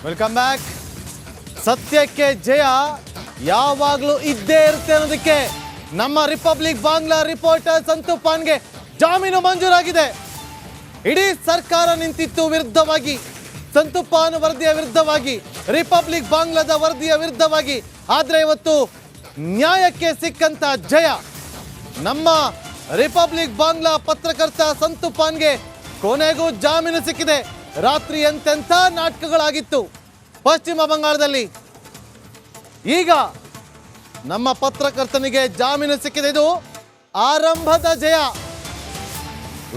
Welcome back. ಸತ್ಯಕ್ಕೆ ಜಯ ಯಾವಾಗಲೂ ಇದ್ದೇ ಇರುತ್ತೆ ಅನ್ನೋದಕ್ಕೆ ನಮ್ಮ ರಿಪಬ್ಲಿಕ್ ಬಾಂಗ್ಲಾ ರಿಪೋರ್ಟರ್ ಸಂತು ಪಾನ್ಗೆ ಜಾಮೀನು ಮಂಜೂರಾಗಿದೆ. ಇಡೀ ಸರ್ಕಾರ ನಿಂತಿತ್ತು ವಿರುದ್ಧವಾಗಿ, ಸಂತು ಪಾನ್ ವರದಿಯ ವಿರುದ್ಧವಾಗಿ, ರಿಪಬ್ಲಿಕ್ ಬಾಂಗ್ಲಾದ ವರದಿಯ ವಿರುದ್ಧವಾಗಿ. ಆದರೆ ಇವತ್ತು ನ್ಯಾಯಕ್ಕೆ ಸಿಕ್ಕಂತ ಜಯ. ನಮ್ಮ ರಿಪಬ್ಲಿಕ್ ಬಾಂಗ್ಲಾ ಪತ್ರಕರ್ತ ಸಂತು ಪಾನ್ಗೆ ಕೊನೆಗೂ ಜಾಮೀನು ಸಿಕ್ಕಿದೆ. ರಾತ್ರಿ ಎಂತೆಂಥ ನಾಟಕಗಳಾಗಿತ್ತು ಪಶ್ಚಿಮ ಬಂಗಾಳದಲ್ಲಿ. ಈಗ ನಮ್ಮ ಪತ್ರಕರ್ತನಿಗೆ ಜಾಮೀನು ಸಿಕ್ಕಿದೆ. ಇದು ಆರಂಭದ ಜಯ,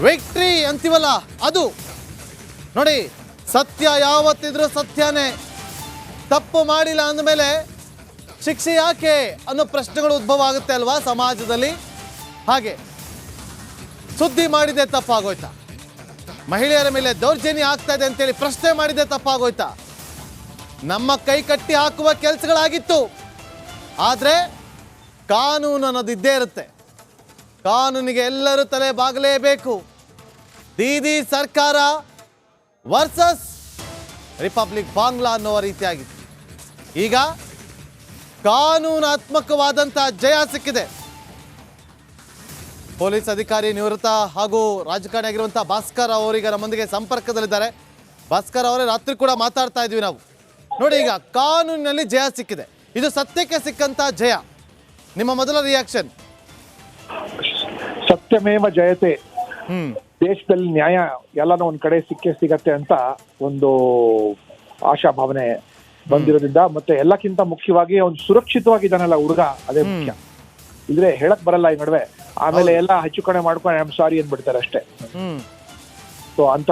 ವಿಕ್ಟ್ರಿ ಅಂತೀವಲ್ಲ ಅದು. ನೋಡಿ, ಸತ್ಯ ಯಾವತ್ತಿದ್ರೂ ಸತ್ಯನೇ. ತಪ್ಪು ಮಾಡಿಲ್ಲ ಅಂದಮೇಲೆ ಶಿಕ್ಷೆ ಯಾಕೆ ಅನ್ನೋ ಪ್ರಶ್ನೆಗಳು ಉದ್ಭವ ಆಗುತ್ತೆ ಅಲ್ವಾ ಸಮಾಜದಲ್ಲಿ. ಹಾಗೆ ಸುದ್ದಿ ಮಾಡಿದೆ ತಪ್ಪಾಗೋಯ್ತಾ, ಮಹಿಳೆಯರ ಮೇಲೆ ದೌರ್ಜನ್ಯ ಆಗ್ತಾ ಇದೆ ಅಂತೇಳಿ ಪ್ರಶ್ನೆ ಮಾಡಿದೆ ತಪ್ಪಾಗೋಯ್ತಾ, ನಮ್ಮ ಕೈ ಕಟ್ಟಿ ಹಾಕುವ ಕೆಲಸಗಳಾಗಿತ್ತು. ಆದರೆ ಕಾನೂನು ಅನ್ನೋದು ಇದ್ದೇ ಇರುತ್ತೆ. ಕಾನೂನಿಗೆ ಎಲ್ಲರೂ ತಲೆ ಬಾಗಲೇಬೇಕು. ದೀದಿ ಸರ್ಕಾರ ವರ್ಸಸ್ ರಿಪಬ್ಲಿಕ್ ಬಾಂಗ್ಲಾ ಅನ್ನುವ ರೀತಿಯಾಗಿತ್ತು. ಈಗ ಕಾನೂನಾತ್ಮಕವಾದಂಥ ಜಯ ಸಿಕ್ಕಿದೆ. ಪೊಲೀಸ್ ಅಧಿಕಾರಿ ನಿವೃತ್ತ ಹಾಗೂ ರಾಜಕಾರಣಿ ಆಗಿರುವಂಥ ಭಾಸ್ಕರ್ ಅವರೀಗ ನಮ್ಮೊಂದಿಗೆ ಸಂಪರ್ಕದಲ್ಲಿದ್ದಾರೆ. ಭಾಸ್ಕರ್ ಅವರೇ, ರಾತ್ರಿ ಕೂಡ ಮಾತಾಡ್ತಾ ಇದ್ವಿ ನಾವು. ನೋಡಿ, ಈಗ ಕಾನೂನಿನಲ್ಲಿ ಜಯ ಸಿಕ್ಕಿದೆ. ಇದು ಸತ್ಯಕ್ಕೆ ಸಿಕ್ಕಂತ ಜಯ. ನಿಮ್ಮ ಮೊದಲ ರಿಯಾಕ್ಷನ್? ಸತ್ಯಮೇವ ಜಯತೆ. ದೇಶದಲ್ಲಿ ನ್ಯಾಯ ಎಲ್ಲಾನು ಒಂದ್ ಕಡೆ ಸಿಗತ್ತೆ ಅಂತ ಒಂದು ಆಶಾಭಾವನೆ ಬಂದಿರೋದ್ರಿಂದ, ಮತ್ತೆ ಎಲ್ಲಕ್ಕಿಂತ ಮುಖ್ಯವಾಗಿ ಅವ್ನು ಸುರಕ್ಷಿತವಾಗಿದ್ದಾನಲ್ಲ ಹುಡುಗ, ಅದೇ ಮುಖ್ಯ. ಇದ್ರೆ ಹೇಳಕ್ ಬರಲ್ಲ ಈ ನಡುವೆ. ಆಮೇಲೆ ಎಲ್ಲ ಹೆಚ್ಚು ಕಡೆ ಮಾಡ್ಕೊಂಡು ಐ ಆಮ್ ಸಾರಿ ಅಂದ್ಬಿಡ್ತಾರೆ ಅಷ್ಟೇ. ಸೊ ಅಂತ